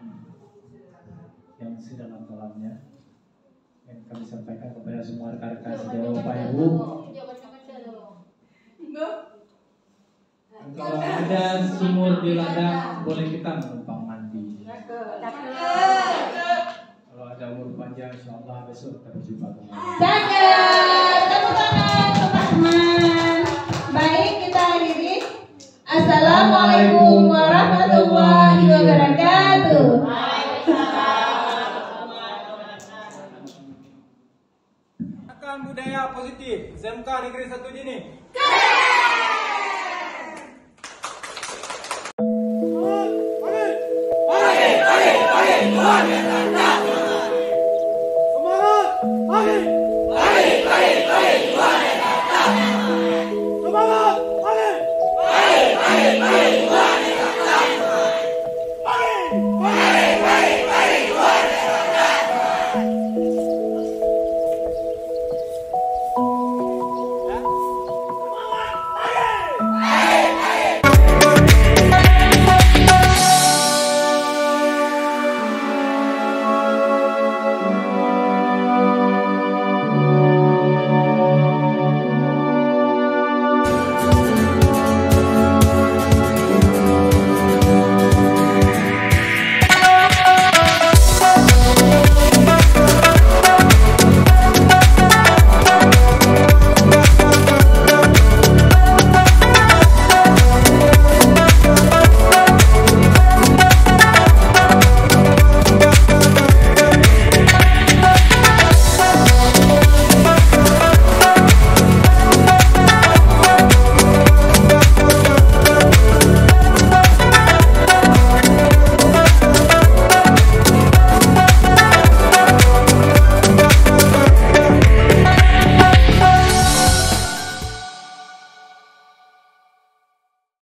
sedalam-dalamnya yang kami sampaikan kepada semua rekan-rekan sejauh Bapak Ibu. Kalau ada sumur di ladang, boleh kita menumpang mandi. Kalau ada umur panjang, insyaallah besok kita berjumpa kembali. Tepuk tangan teman-teman. Baik, kita akhiri. Assalamualaikum warahmatullahi wabarakatuh. Akan budaya positif SMK Negeri 1 Jinim. Semangat!